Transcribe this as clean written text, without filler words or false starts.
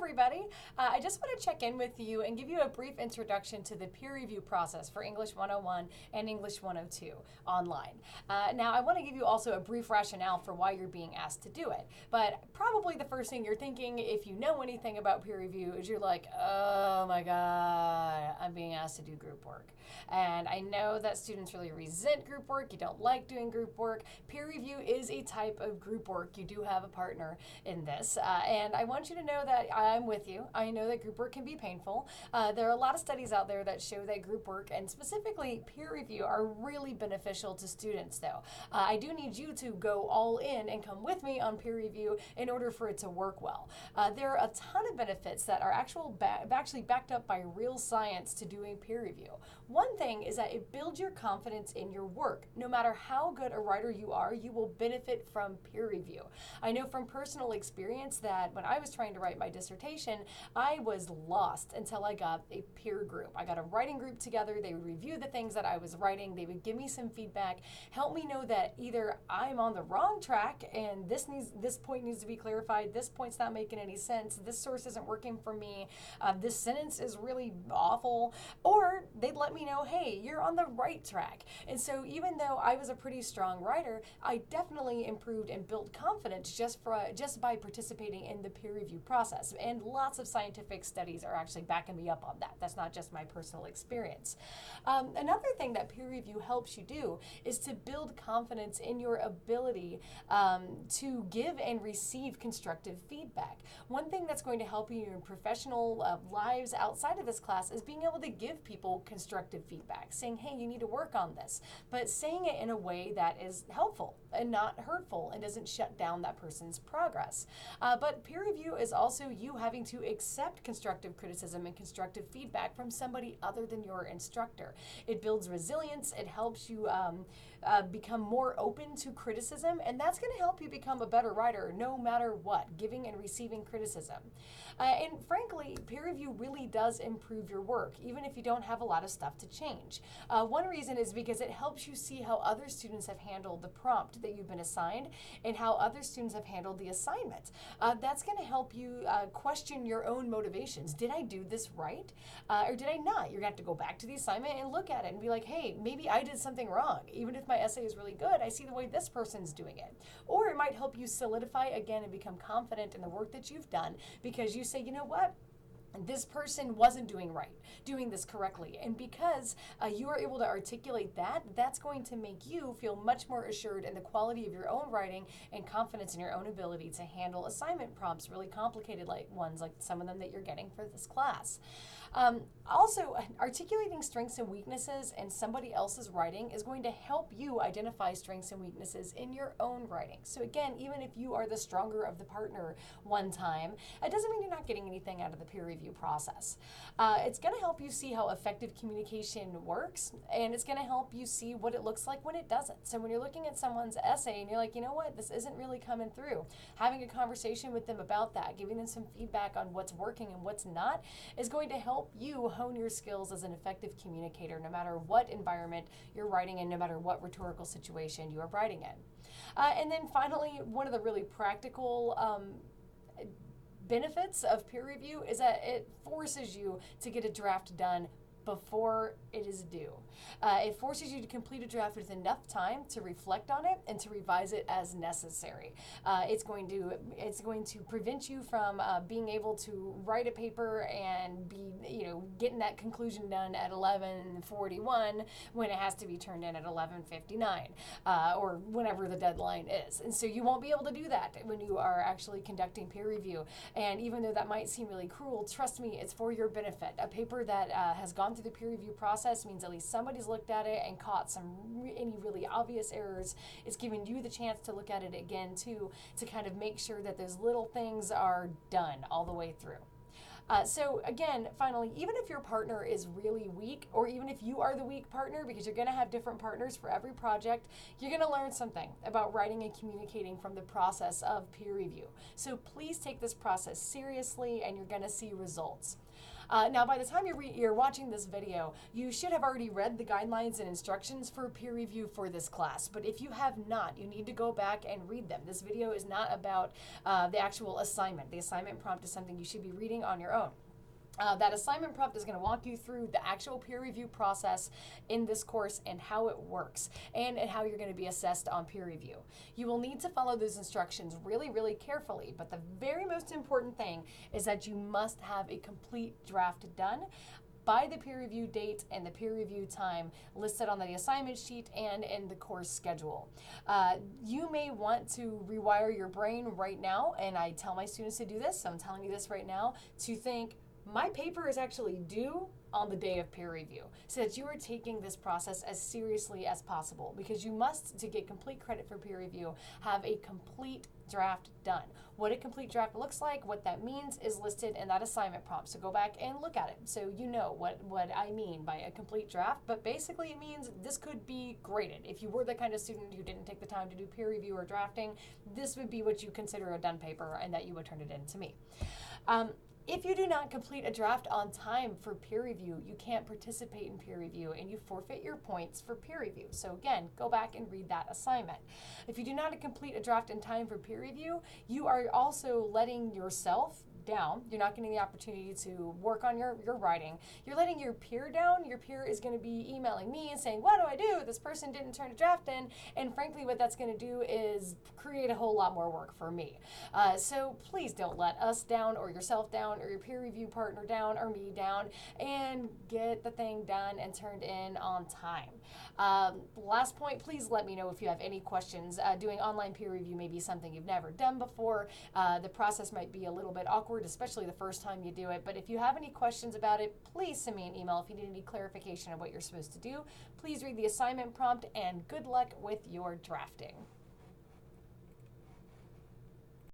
everybody. I just want to check in with you and give you a brief introduction to the peer review process for English 101 and English 102 online. Now, I want to give you also a brief rationale for why you're being asked to do it. But probably the first thing you're thinking, if you know anything about peer review, is you're like, oh my God, I'm being asked to do group work. And I know that students really resent group work. You don't like doing group work. Peer review is a type of group work. You do have a partner in this. And I want you to know that I'm with you. I know that group work can be painful. There are a lot of studies out there that show that group work and specifically peer review are really beneficial to students though. I do need you to go all in and come with me on peer review in order for it to work well. There are a ton of benefits that are actually backed up by real science to doing peer review. One thing is that it builds your confidence in your work. No matter how good a writer you are, you will benefit from peer review. I know from personal experience that when I was trying to write my dissertation, I was lost until I got a peer group. I got a writing group together. They would review the things that I was writing. They would give me some feedback, help me know that either I'm on the wrong track and this point needs to be clarified, this point's not making any sense, this source isn't working for me, this sentence is really awful, or they'd let me know, hey, you're on the right track. And so even though I was a pretty strong writer, I definitely improved and built confidence just by participating in the peer review process. And lots of scientific studies are actually backing me up on that. That's not just my personal experience. Another thing that peer review helps you do is to build confidence in your ability to give and receive constructive feedback. One thing that's going to help you in your professional lives outside of this class is being able to give people constructive feedback, saying, hey, you need to work on this, but saying it in a way that is helpful and not hurtful and doesn't shut down that person's progress. But peer review is also you having to accept constructive criticism and constructive feedback from somebody other than your instructor. It builds resilience. It helps you become more open to criticism, and that's going to help you become a better writer no matter what, giving and receiving criticism. And frankly, peer review really does improve your work, even if you don't have a lot of stuff to change. One reason is because it helps you see how other students have handled the prompt that you've been assigned and how other students have handled the assignment. That's going to help you question your own motivations. Did I do this right? Or did I not? You're going to have to go back to the assignment and look at it and be like, hey, maybe I did something wrong. Even if my essay is really good, I see the way this person's doing it. Or it might help you solidify again and become confident in the work that you've done because you say, you know what? This person wasn't doing this correctly. And because you are able to articulate that, that's going to make you feel much more assured in the quality of your own writing and confidence in your own ability to handle assignment prompts, really complicated ones like some of them that you're getting for this class. Also, articulating strengths and weaknesses in somebody else's writing is going to help you identify strengths and weaknesses in your own writing. So again, even if you are the stronger of the partner one time, it doesn't mean you're not getting anything out of the peer review process. It's going to help you see how effective communication works, and it's going to help you see what it looks like when it doesn't. So when you're looking at someone's essay and you're like, you know what, this isn't really coming through, having a conversation with them about that, giving them some feedback on what's working and what's not, is going to help you hone your skills as an effective communicator, no matter what environment you're writing in, no matter what rhetorical situation you are writing in. And then finally, one of the really practical benefits of peer review is that it forces you to get a draft done before it is due. It forces you to complete a draft with enough time to reflect on it and to revise it as necessary. It's going to prevent you from being able to write a paper and be getting that conclusion done at 11:41 when it has to be turned in at 11:59 or whenever the deadline is. And so you won't be able to do that when you are actually conducting peer review. And even though that might seem really cruel, trust me, it's for your benefit. A paper that has gone through the peer review process means at least somebody's looked at it and caught any really obvious errors. It's giving you the chance to look at it again too, to kind of make sure that those little things are done all the way through. So again, finally, even if your partner is really weak, or even if you are the weak partner, because you're going to have different partners for every project, you're going to learn something about writing and communicating from the process of peer review. So please take this process seriously and you're going to see results. Now, by the time you're watching this video, you should have already read the guidelines and instructions for peer review for this class. But if you have not, you need to go back and read them. This video is not about the actual assignment. The assignment prompt is something you should be reading on your own. That assignment prompt is going to walk you through the actual peer review process in this course and how it works and how you're going to be assessed on peer review. You will need to follow those instructions really, really carefully, but the very most important thing is that you must have a complete draft done by the peer review date and the peer review time listed on the assignment sheet and in the course schedule. You may want to rewire your brain right now, and I tell my students to do this, so I'm telling you this right now, to think, my paper is actually due on the day of peer review, so that you are taking this process as seriously as possible, because you must, to get complete credit for peer review, have a complete draft done. What a complete draft looks like, what that means, is listed in that assignment prompt. So go back and look at it so you know what I mean by a complete draft. But basically it means this could be graded. If you were the kind of student who didn't take the time to do peer review or drafting, this would be what you consider a done paper, and that you would turn it in to me. If you do not complete a draft on time for peer review, you can't participate in peer review and you forfeit your points for peer review. So again, go back and read that assignment. If you do not complete a draft in time for peer review, you are also letting yourself down. You're not getting the opportunity to work on your writing. You're letting your peer down. Your peer is going to be emailing me and saying, what do I do? This person didn't turn a draft in. And frankly, what that's going to do is create a whole lot more work for me. So please don't let us down, or yourself down, or your peer review partner down, or me down, and get the thing done and turned in on time. Last point, please let me know if you have any questions. Doing online peer review may be something you've never done before. The process might be a little bit awkward, especially the first time you do it. But if you have any questions about it, please send me an email. If you need any clarification of what you're supposed to do, please read the assignment prompt, and good luck with your drafting.